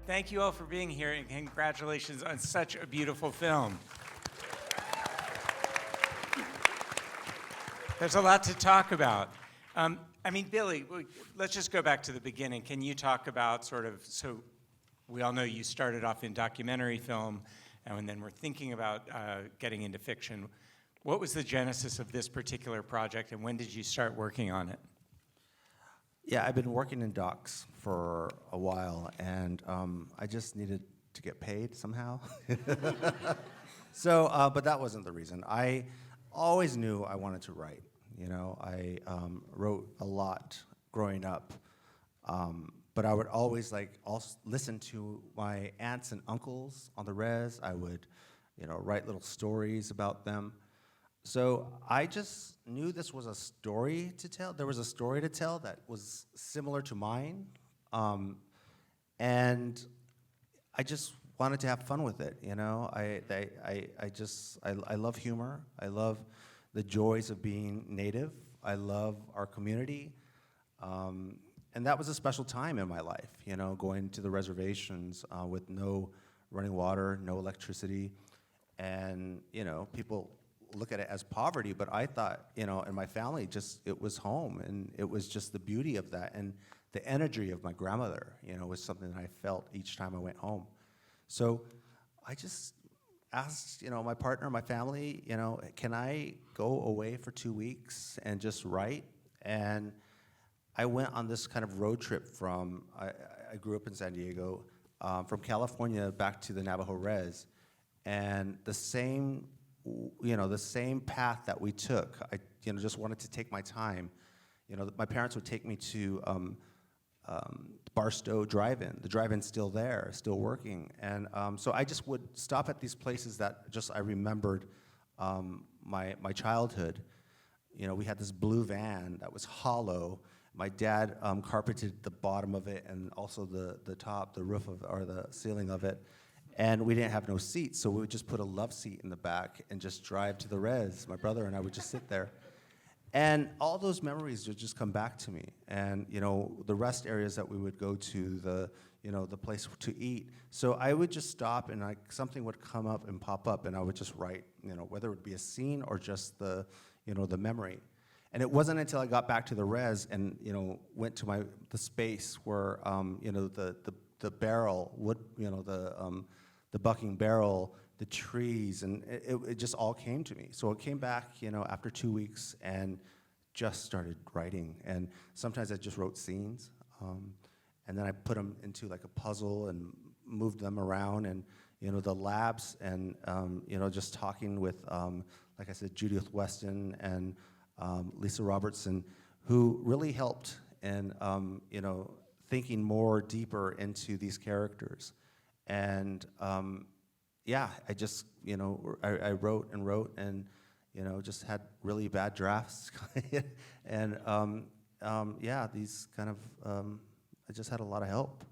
Thank you all for being here, and congratulations on such a beautiful film. There's a lot to talk about. Billy, let's just go back to the beginning. Can you talk about so we all know you started off in documentary film, and then we're thinking about getting into fiction. What was the genesis of this particular project, and when did you start working on it? Yeah, I've been working in docs for a while, and I just needed to get paid somehow. But that wasn't the reason. I always knew I wanted to write. I wrote a lot growing up, but I would always also listen to my aunts and uncles on the res. I would, write little stories about them. So I just knew this was a story to tell. There was a story to tell that was similar to mine, and I just wanted to have fun with it. I love humor. I love the joys of being Native. I love our community, and that was a special time in my life. Going to the reservations with no running water, no electricity, and people look at it as poverty, but I thought, in my family, it was home, and it was just the beauty of that, and the energy of my grandmother, was something that I felt each time I went home. So I just asked, my partner, my family, can I go away for 2 weeks and just write? And I went on this kind of road trip I grew up in San Diego, from California back to the Navajo Res, and the same path that we took. I, just wanted to take my time. My parents would take me to Barstow Drive-In. The drive-in's still there, still working. And so I just would stop at these places that I remembered my childhood. We had this blue van that was hollow. My dad carpeted the bottom of it and also the top, the roof or the ceiling of it. And we didn't have no seats, so we would just put a love seat in the back and just drive to the res. My brother and I would just sit there. And all those memories would just come back to me. And, the rest areas that we would go to, the place to eat. So I would just stop, and something would come up and pop up, and I would just write, whether it would be a scene or just the memory. And it wasn't until I got back to the res and, went to the space where, the barrel would, the bucking barrel, the trees, and it just all came to me. So it came back, after 2 weeks, and just started writing. And sometimes I just wrote scenes, and then I put them into a puzzle and moved them around, and the labs, and just talking with, like I said, Judith Weston and Lisa Robertson, who really helped in thinking more deeper into these characters. And I just, I wrote and wrote, and, just had really bad drafts. And these kind of, I just had a lot of help.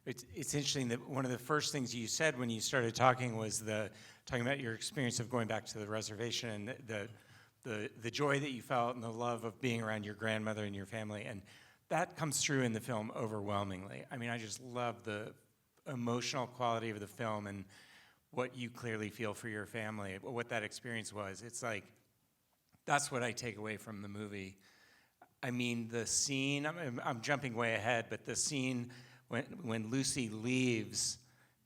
It's interesting that one of the first things you said when you started talking was talking about your experience of going back to the reservation and the joy that you felt and the love of being around your grandmother and your family. And that comes through in the film overwhelmingly. I just love the emotional quality of the film and what you clearly feel for your family, what that experience was. It's that's what I take away from the movie. The scene, I'm jumping way ahead, but the scene when Lucy leaves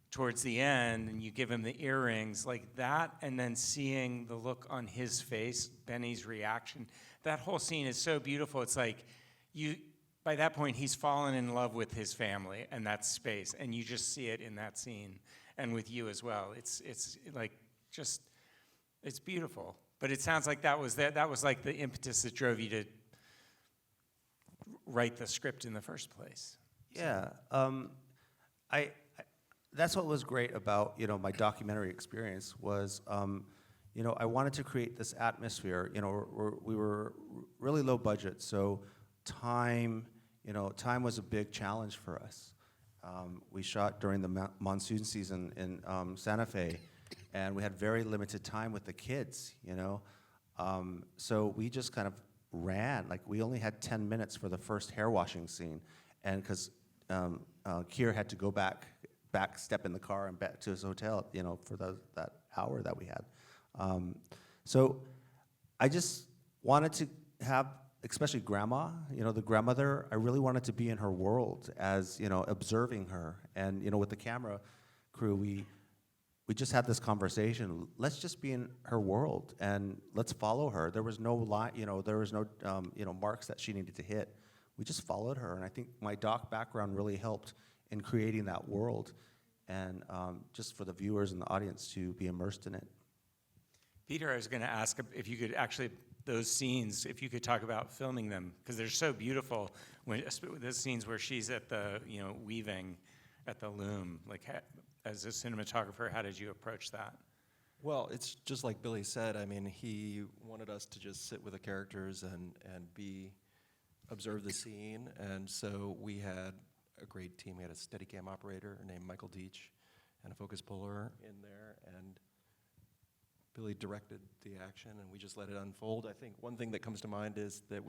towards the end and you give him the earrings, like that, and then seeing the look on his face, Benny's reaction, that whole scene is so beautiful. It's by that point, he's fallen in love with his family and that space, and you just see it in that scene, and with you as well. It's beautiful. But it sounds like that was like the impetus that drove you to write the script in the first place. Yeah, that's what was great about my documentary experience was I wanted to create this atmosphere. We were really low budget, so time was a big challenge for us. We shot during the monsoon season in Santa Fe, and we had very limited time with the kids, so we just kind of ran. We only had 10 minutes for the first hair washing scene, and because Keir had to go back, step in the car and back to his hotel, for that hour that we had. So I just wanted to have, especially Grandma, the grandmother, I really wanted to be in her world as, observing her. And, with the camera crew, we just had this conversation. Let's just be in her world and let's follow her. There was no line, there was no, marks that she needed to hit. We just followed her, and I think my doc background really helped in creating that world, and just for the viewers and the audience to be immersed in it. Peter, I was going to ask if you could actually, those scenes, if you could talk about filming them, because they're so beautiful. When those scenes where she's at the, weaving at the loom, like as a cinematographer, how did you approach that? Well, it's just like Billy said. I mean, he wanted us to just sit with the characters and observe the scene, and so we had a great team. We had a Steadicam operator named Michael Deach and a focus puller in there, and Billy directed the action, and we just let it unfold. I think one thing that comes to mind is that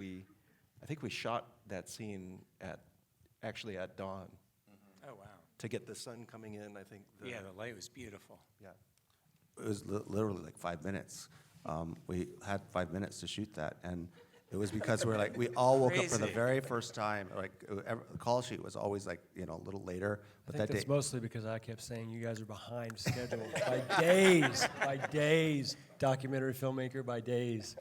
I think we shot that scene actually at dawn. Mm-hmm. Oh, wow. To get the sun coming in, I think. Yeah, the light was beautiful. Yeah. It was literally like 5 minutes. We had 5 minutes to shoot that, and it was because we all woke up for the Crazy. very first time. The call sheet was always a little later. But I think that that's day, mostly because I kept saying you guys are behind schedule by days, documentary filmmaker by days.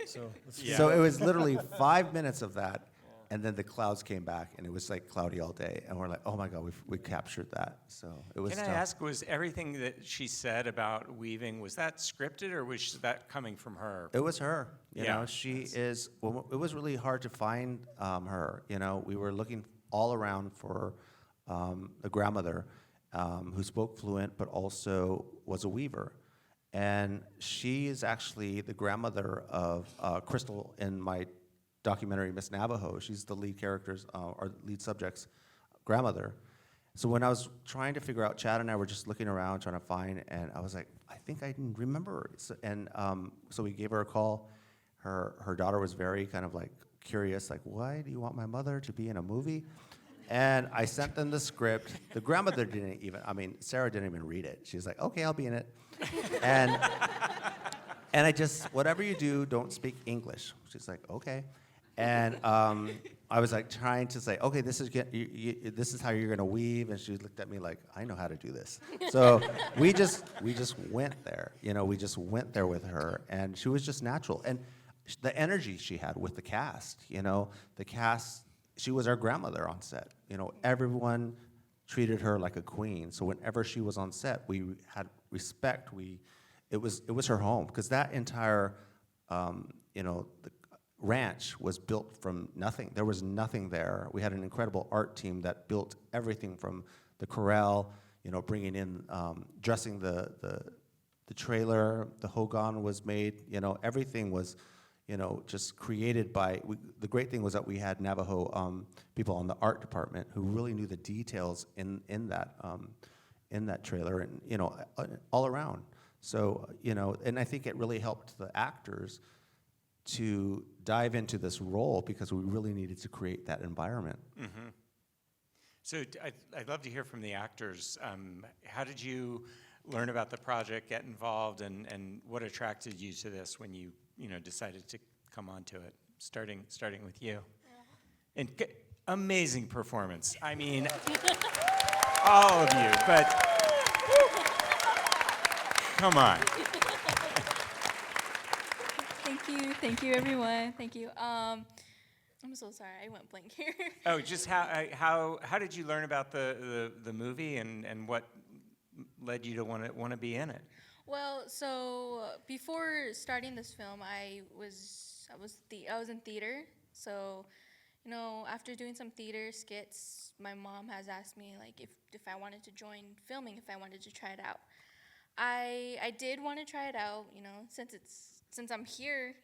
So let's Yeah. so it was literally 5 minutes of that, and then the clouds came back, and it was cloudy all day, and we're like, oh my God, we captured that. So it was. Can I tough. ask, was everything that she said about weaving, was that scripted, or was that coming from her? It was her. You Yeah. know, she is. Well, it was really hard to find her. We were looking all around for a grandmother who spoke fluent, but also was a weaver. And she is actually the grandmother of Crystal in my documentary, Miss Navajo. She's the lead character's, or lead subject's grandmother. So when I was trying to figure out, Chad and I were just looking around trying to find, and I was like, I think I didn't remember. So we gave her a call. Her daughter was very kind of curious, why do you want my mother to be in a movie? And I sent them the script. The grandmother Sarah didn't even read it. She was like, okay, I'll be in it. And I just, whatever you do, don't speak English. She's like, okay. And I was trying to say, okay, this is how you're gonna weave. And she looked at me like, I know how to do this. So we just went there. We just went there with her, and she was just natural. And the energy she had with the cast, the cast, she was our grandmother on set. Everyone treated her like a queen. So whenever she was on set, we had respect. It was her home, because that entire, the ranch was built from nothing. There was nothing there. We had an incredible art team that built everything from the corral, bringing in, dressing the trailer. The hogan was made. Everything was, just created by. The great thing was that we had Navajo people on the art department who really knew the details in that trailer, and all around. So and I think it really helped the actors to dive into this role, because we really needed to create that environment. Mm-hmm. So I'd love to hear from the actors. How did you learn about the project, get involved, and what attracted you to this when you decided to come onto it? Starting with you. And amazing performance. I mean, all of you, but come on. Thank you, everyone. Thank you. I'm so sorry, I went blank here. Oh, just how did you learn about the movie, and what led you to want to be in it? Well, so before starting this film, I was in theater. So, after doing some theater skits, my mom has asked me if I wanted to join filming, if I wanted to try it out. I did want to try it out, since I'm here,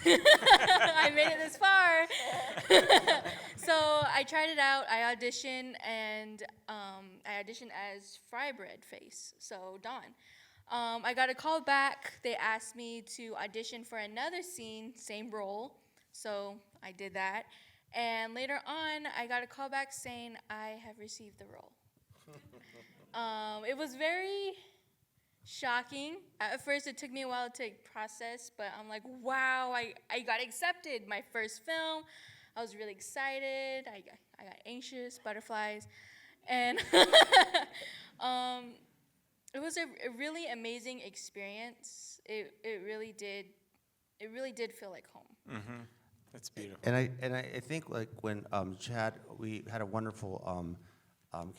I made it this far. So I tried it out. I auditioned, and I auditioned as FRYBREAD Face, so Dawn. I got a call back. They asked me to audition for another scene, same role. So I did that. And later on, I got a call back saying I have received the role. It was very shocking. At first, it took me a while to process, but I'm like, wow, I got accepted. My first film. I was really excited. I got anxious, butterflies. And it was a really amazing experience. It really did feel like home. That's beautiful. And I think like when Chad, we had a wonderful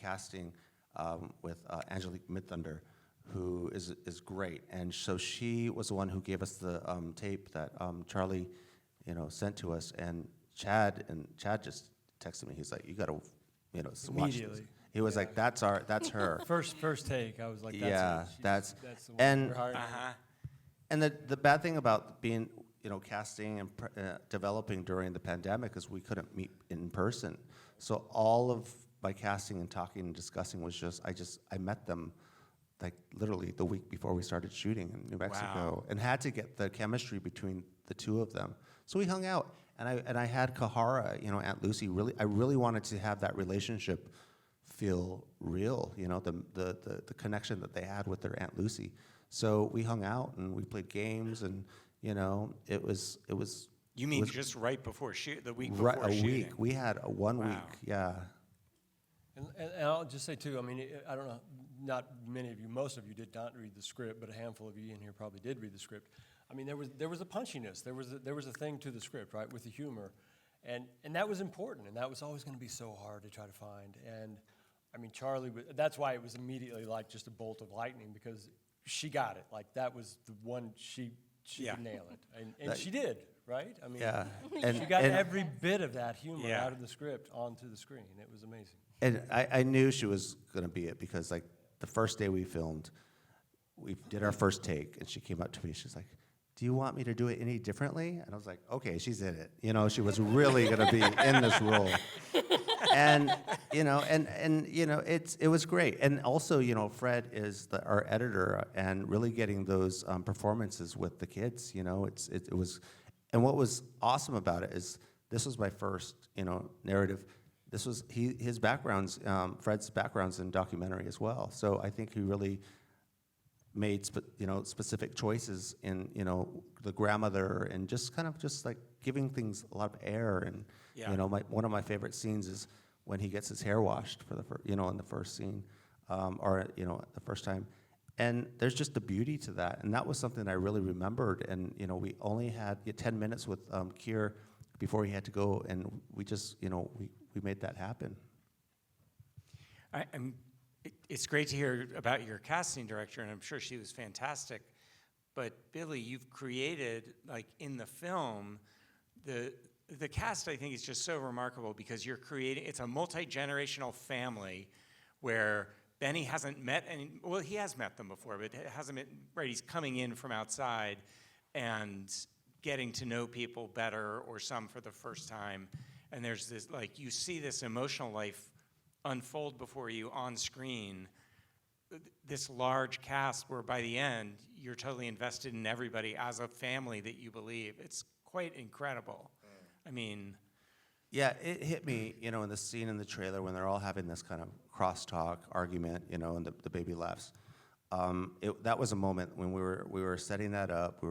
casting with Angelique Midthunder, who is great, and so she was the one who gave us the tape that Charlie, sent to us, and Chad just texted me. He's like, "You got to, watch this." Immediately. He was like, "That's her." First take, I was like, that's Yeah, it. that's the one and we're hiring. and the bad thing about being casting and developing during the pandemic is we couldn't meet in person. So all of my casting and talking and discussing was just I met them like literally the week before we started shooting in New Mexico, and had to get the chemistry between the two of them. So we hung out, and I had Kahara, Aunt Lucy. I really wanted to have that relationship feel real, the connection that they had with their Aunt Lucy. So we hung out and we played games, and it was. You mean was just right before the week before right, a shooting? week. We had a 1 week, Wow. yeah. And I'll just say too, I mean, I don't know, not many of you, most of you did not read the script, but a handful of you in here probably did read the script. I mean, there was a punchiness, there was a thing to the script, right, with the humor, and that was important, and that was always going to be so hard to try to find. And I mean, Charlie, that's why it was immediately like just a bolt of lightning, because she got it. Like that was the one she Yeah. could nail it, and she did, right? I mean, Yeah, she got every bit of that humor Yeah. out of the script onto the screen. It was amazing. And I knew she was gonna be it, because like the first day we filmed, we did our first take, and she came up to me. She's like, "Do you want me to do it any differently?" And I was like, "Okay, she's in it." She was really gonna be in this role. And it was great. And also, Fred is our editor, and really getting those performances with the kids. It was, and what was awesome about it is this was my first narrative. This was his backgrounds, Fred's backgrounds in documentary as well. So I think he really made specific choices in the grandmother, and just kind of just like giving things a lot of air. And Yeah. one of my favorite scenes is when he gets his hair washed for in the first scene, or the first time. And there's just the beauty to that, and that was something I really remembered. And we only had 10 minutes with Keir before he had to go, and we just we made that happen. It's great to hear about your casting director, and I'm sure she was fantastic. But Billy, you've created, like in the film, the cast, I think, is just so remarkable, because you're creating, it's a multi-generational family where Benny hasn't met any, well, he has met them before, but hasn't met, right, he's coming in from outside and getting to know people better, or some for the first time. And there's this, like, you see this emotional life unfold before you on screen, this large cast where by the end, you're totally invested in everybody as a family that you believe. It's quite incredible. I mean... Yeah, it hit me, in the scene in the trailer when they're all having this kind of crosstalk argument, and the baby laughs. That was a moment when we were setting that up.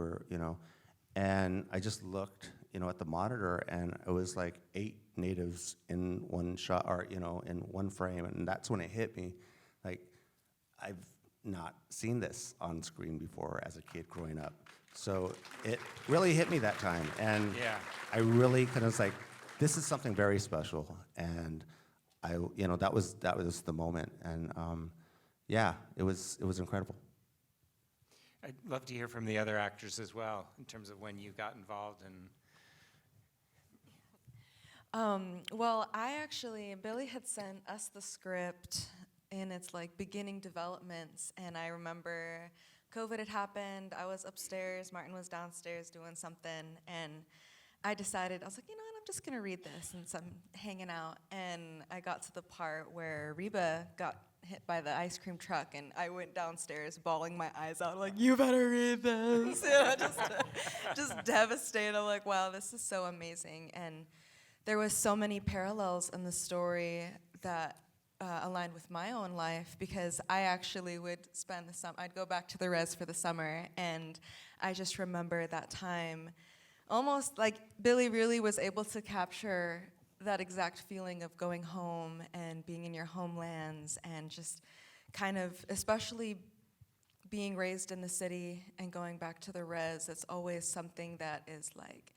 And I just looked, at the monitor, and it was like 8 natives in one shot, or in one frame, and that's when it hit me, like I've not seen this on screen before as a kid growing up. So it really hit me that time, and Yeah. I really kind of was like, this is something very special, and that was the moment, and it was incredible. I'd love to hear from the other actors as well, in terms of when you got involved. And Well, Billy had sent us the script in its beginning developments, and I remember COVID had happened. I was upstairs, Martin was downstairs doing something, and I decided, I was like, I'm just gonna read this, and so I'm hanging out, and I got to the part where Reba got hit by the ice cream truck, and I went downstairs bawling my eyes out, like, you better read this, just devastated. I'm like, wow, this is so amazing. And there was so many parallels in the story that aligned with my own life, because I actually would spend the summer, I'd go back to the res for the summer, and I just remember that time, almost like Billy really was able to capture that exact feeling of going home and being in your homelands, and just kind of, especially being raised in the city and going back to the res, it's always something that is like,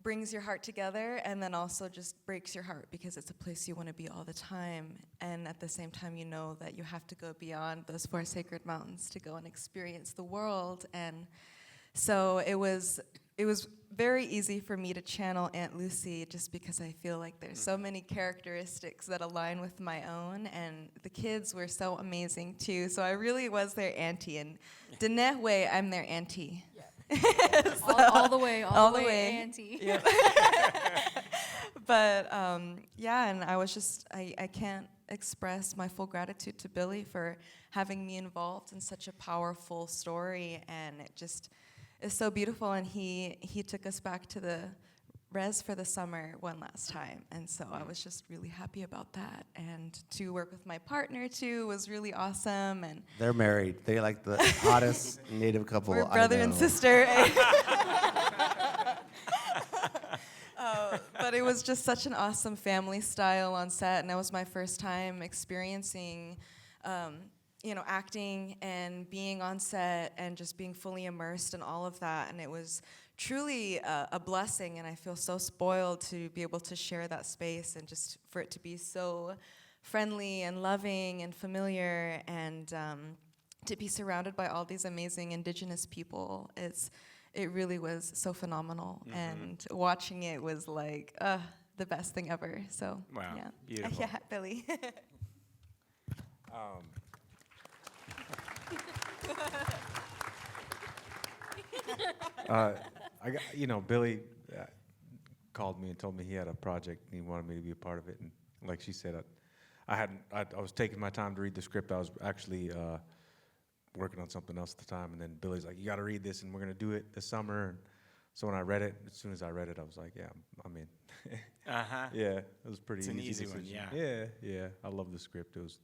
brings your heart together, and then also just breaks your heart because it's a place you want to be all the time. And at the same time, you know that you have to go beyond those 4 sacred mountains to go and experience the world. And so it was very easy for me to channel Aunt Lucy, just because I feel like there's so many characteristics that align with my own, and the kids were so amazing too. So I really was their auntie, and Danette way, I'm their auntie. All the way, all the way, auntie. Yep. But yeah, and I was just, I can't express my full gratitude to Billy for having me involved in such a powerful story, and it just is so beautiful. And he took us back to the res for the summer one last time, and so I was just really happy about that. And to work with my partner too was really awesome. And They're married. They like the hottest Native couple we're I brother and know. sister. But it was just such an awesome family style on set, and that was my first time experiencing, acting and being on set and just being fully immersed in all of that. And it was truly a blessing, and I feel so spoiled to be able to share that space, and just for it to be so friendly and loving and familiar, and to be surrounded by all these amazing Indigenous people. It really was so phenomenal, and watching it was like the best thing ever. So Wow, yeah, beautiful. yeah, Billy. Billy called me and told me he had a project and he wanted me to be a part of it. And like she said, I was taking my time to read the script. I was actually working on something else at the time, and then Billy's like, "You got to read this, and we're gonna do it this summer." And so when I read it, as soon as I read it, I was like, "Yeah, I'm in." Uh-huh. Yeah, it was pretty It's an easy easy one, decision. Yeah. I love the script. It was,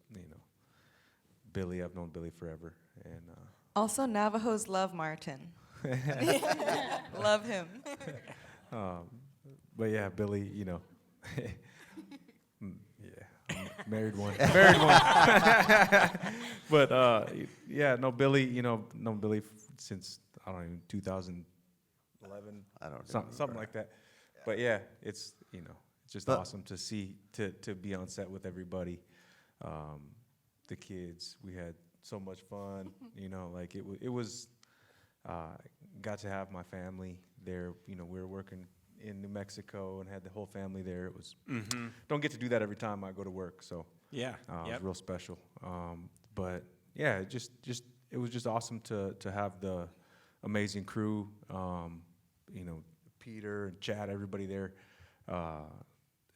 Billy. I've known Billy forever, and Also, Navajos love Martin. Love him. but yeah, Billy. Yeah, I'm married one. But yeah, no, Billy. Known Billy since I don't even 2011. I don't something remember. like that. But yeah, it's it's just But- awesome to see to be on set with everybody. The kids, we had so much fun. Like it was. Got to have my family there. We were working in New Mexico and had the whole family there. It was don't get to do that every time I go to work, so Yeah. it Yep. was real special. But yeah, it was just awesome to have the amazing crew. Peter and Chad, everybody there.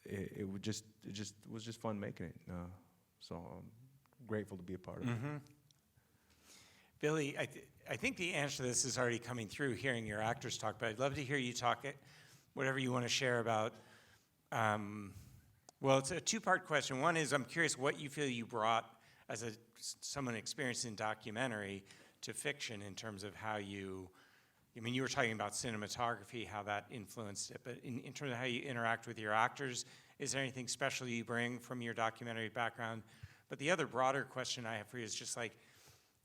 It was just fun making it. So I'm grateful to be a part of it. Billy, I think the answer to this is already coming through hearing your actors talk, but I'd love to hear you talk it, whatever you want to share about. Well, it's a two-part question. One is I'm curious what you feel you brought as someone experienced in documentary to fiction in terms of how you were talking about cinematography, how that influenced it, but in terms of how you interact with your actors, is there anything special you bring from your documentary background? But the other broader question I have for you is just like,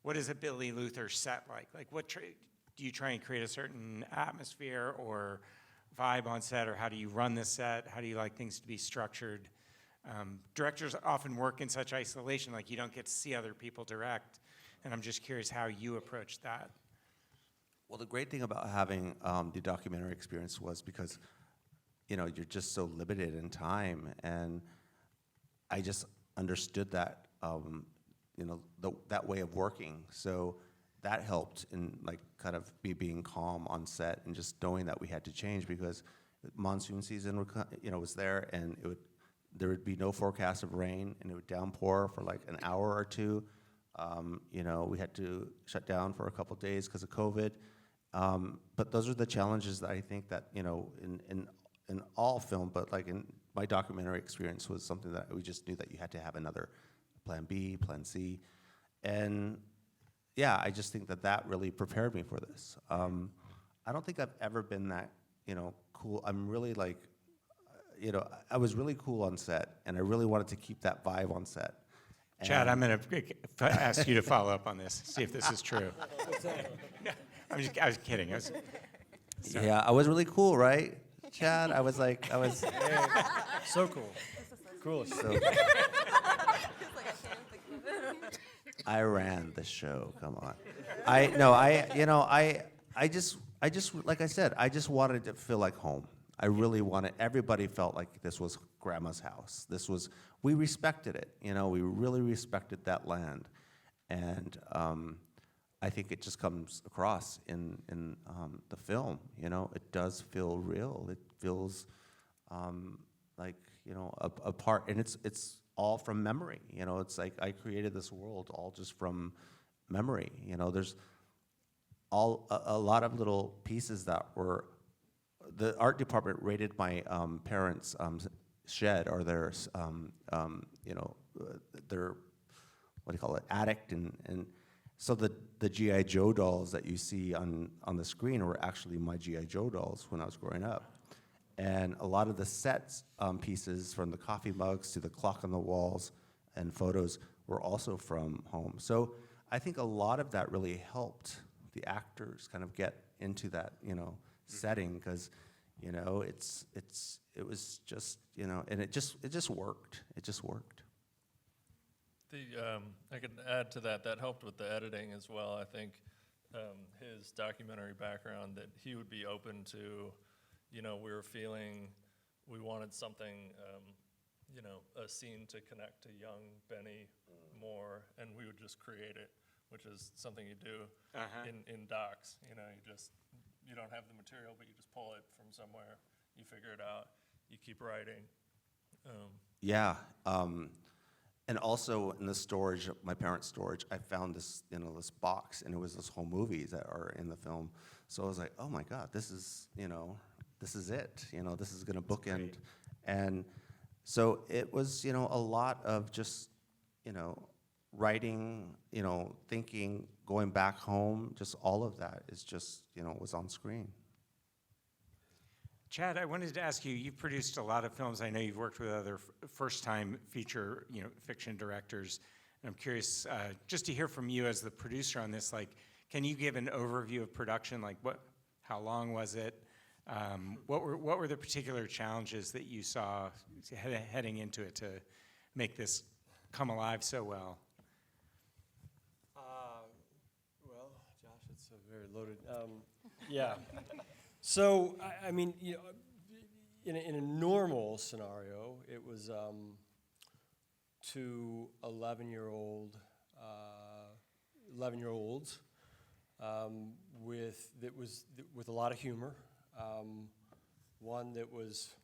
what is a Billy Luther set like? Like, do you try and create a certain atmosphere or vibe on set, or how do you run the set? How do you like things to be structured? Directors often work in such isolation, like you don't get to see other people direct, and I'm just curious how you approach that. Well, the great thing about having the documentary experience was because, you're just so limited in time, and I just understood that, that way of working. So that helped in kind of being calm on set and just knowing that we had to change because monsoon season was there, and there would be no forecast of rain, and it would downpour for like an hour or two. We had to shut down for a couple of days because of COVID. But those are the challenges that I think that in in all film, but like in my documentary experience was something that we just knew that you had to have another plan B, plan C. And yeah, I just think that that really prepared me for this. I don't think I've ever been that, cool. I'm really like, I was really cool on set, and I really wanted to keep that vibe on set. Chad, And- I'm going to ask you to follow up on this, see if this is true. I was kidding. Yeah, I was really cool, right, Chad? I was. So cool. Coolest. So, I ran the show. Come on. I just, like I said, I just wanted it to feel like home. I really wanted. Everybody felt like this was Grandma's house. We respected it. We really respected that land, and I think it just comes across in the film. It does feel real. It feels like a part, and it's all from memory. It's like I created this world all just from memory. There's a lot of little pieces that were. The art department raided my parents' shed or their what do you call it, attic, and so the G.I. Joe dolls that you see on the screen were actually my G.I. Joe dolls when I was growing up. And a lot of the sets pieces, from the coffee mugs to the clock on the walls and photos, were also from home. So I think a lot of that really helped the actors kind of get into that, setting, because, it was just, and it just worked. It just worked. I could add to that. That helped with the editing as well. I think his documentary background, that he would be open to, we were feeling we wanted something, a scene to connect to young Benny more, and we would just create it, which is something you do in docs. You don't have the material, but you just pull it from somewhere. You figure it out. You keep writing. Yeah. And also in the storage, my parents' storage, I found this, this box, and it was this whole movies that are in the film. So I was like, oh my God, this is it. This is gonna bookend. And so it was, a lot of just, writing, thinking, going back home, just all of that is just, was on screen. Chad, I wanted to ask you, you've produced a lot of films. I know you've worked with other first-time feature, fiction directors. And I'm curious, just to hear from you as the producer on this, like, can you give an overview of production? Like, how long was it? What were the particular challenges that you saw heading into it to make this come alive so well? Well, Josh, it's a very loaded. Yeah. So, I mean, in a normal scenario, it was two 11-year-olds with a lot of humor. One that was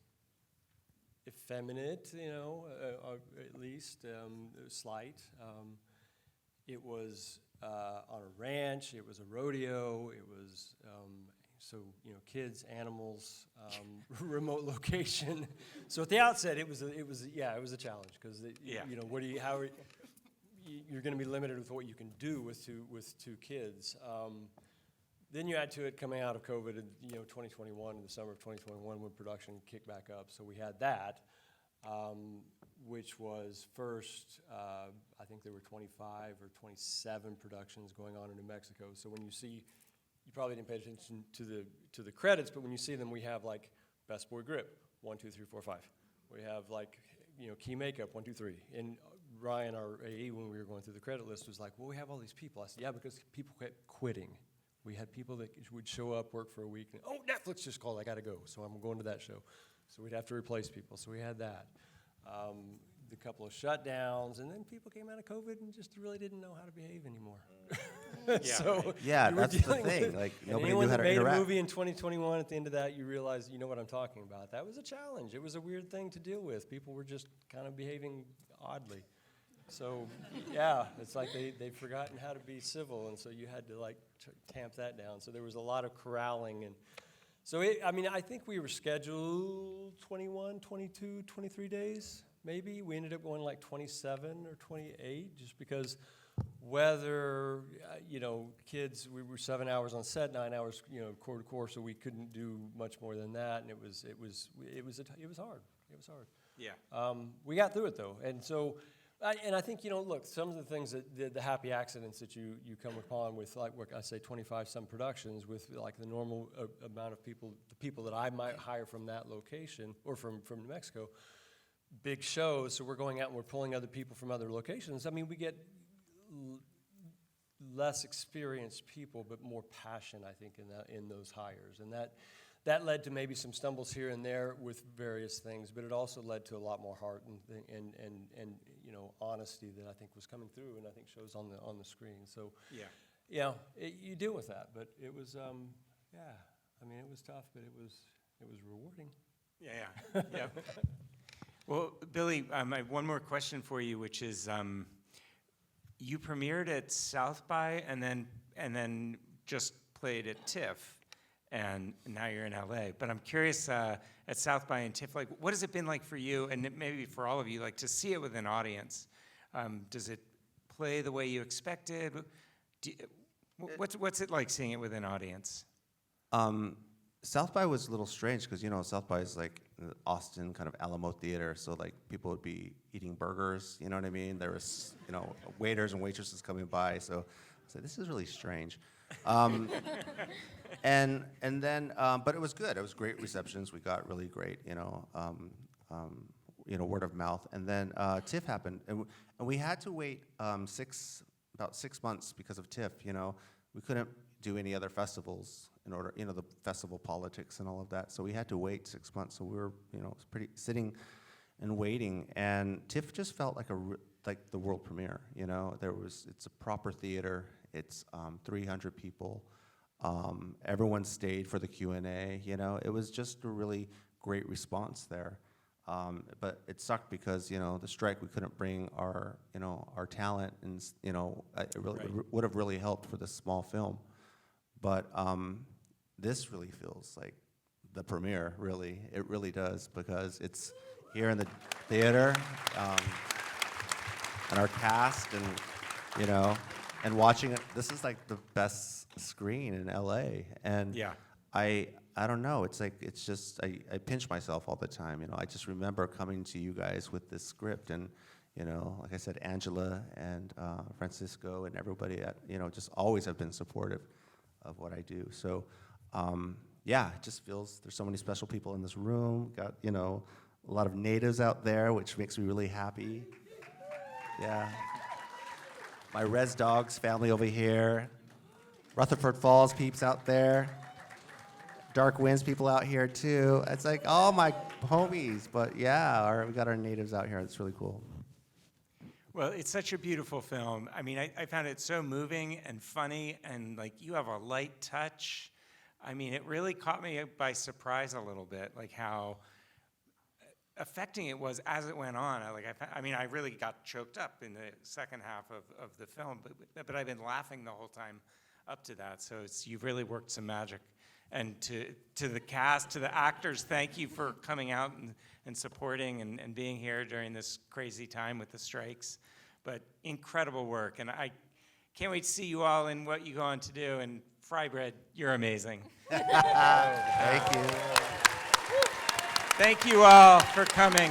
effeminate, at least slight. It was on a ranch. It was a rodeo. It was kids, animals, remote location. So at the outset, it was a challenge, because you're going to be limited with what you can do with two kids. Then you add to it coming out of COVID, 2021, in the summer of 2021, when production kicked back up. So we had that, which was first, I think there were 25 or 27 productions going on in New Mexico. So when you see, you probably didn't pay attention to the credits, but when you see them, we have like Best Boy Grip, 1, 2, 3, 4, 5. We have like, key makeup, 1, 2, 3. And Ryan, our AE, when we were going through the credit list, was like, well, we have all these people. I said, yeah, because people kept quitting. We had people that would show up, work for a week, and, oh, Netflix just called, I gotta go, so I'm going to that show. So we'd have to replace people, so we had that. The couple of shutdowns, and then people came out of COVID and just really didn't know how to behave anymore. So Yeah, you were that's the dealing thing. with- Like, and nobody anyone knew how that to made interact. a movie in 2021, at the end of that, you realize, you know what I'm talking about. That was a challenge. It was a weird thing to deal with. People were just kind of behaving oddly. So, yeah, it's like they'd forgotten how to be civil, and so you had to, like, tamp that down. So there was a lot of corralling, and So I mean, I think we were scheduled 21, 22, 23 days, maybe. We ended up going like 27 or 28, just because weather, kids, we were 7 hours on set, 9 hours, core to core, so we couldn't do much more than that, and it was hard. It was hard. Yeah. We got through it though, and so, I think, look, some of the things that the happy accidents that you come upon with, like, what I say, 25 some productions with like the normal amount of people, the people that I might hire from that location or from New Mexico, big shows. So we're going out and we're pulling other people from other locations. I mean, we get less experienced people, but more passion, I think, in those hires, and that led to maybe some stumbles here and there with various things, but it also led to a lot more heart and honesty that I think was coming through, and I think shows on the screen. So Yeah. You deal with that, but it was I mean, it was tough, but it was rewarding. Yeah. Yeah. Well, Billy, I have one more question for you, which is, you premiered at South by and then just played at TIFF, and now you're in LA. But I'm curious, at South by and TIFF, like, what has it been like for you, and maybe for all of you, like, to see it with an audience? Does it play the way you expected? What's it like seeing it with an audience? South by was a little strange because, South by is like the Austin kind of Alamo Theater, so like people would be eating burgers, you know what I mean? There was, waiters and waitresses coming by, so I said, this is really strange. And then, but it was good. It was great receptions. We got really great, word of mouth. And then TIFF happened, and we had to wait about 6 months because of TIFF. We couldn't do any other festivals in order, the festival politics and all of that. So we had to wait 6 months. So we were, pretty sitting and waiting. And TIFF just felt like like the world premiere. It's a proper theater. It's 300 people. Everyone stayed for the Q&A. It was just a really great response there. But it sucked because the strike, we couldn't bring our our talent, and it really would have really helped for this small film. But this really feels like the premiere. Really, it really does, because it's here in the theater, and our cast, and and watching it. This is like the best screen in LA, and Yeah. I don't know. It's just I pinch myself all the time. I just remember coming to you guys with this script, and like I said, Angela and Francisco and everybody at just always have been supportive of what I do. So it just feels there's so many special people in this room. Got a lot of natives out there, which makes me really happy. Yeah. My Res Dogs family over here. Rutherford Falls peeps out there. Dark Winds people out here too. It's like all my homies, but we got our natives out here. It's really cool. Well, it's such a beautiful film. I mean, I found it so moving and funny, and like, you have a light touch. I mean, it really caught me by surprise a little bit, like how affecting it was as it went on. I really got choked up in the second half of the film, but I've been laughing the whole time up to that. So you've really worked some magic. And to the cast, to the actors, thank you for coming out and supporting and being here during this crazy time with the strikes. But incredible work, and I can't wait to see you all in what you go on to do. And FRYBREAD, you're amazing. Thank you. Thank you all for coming.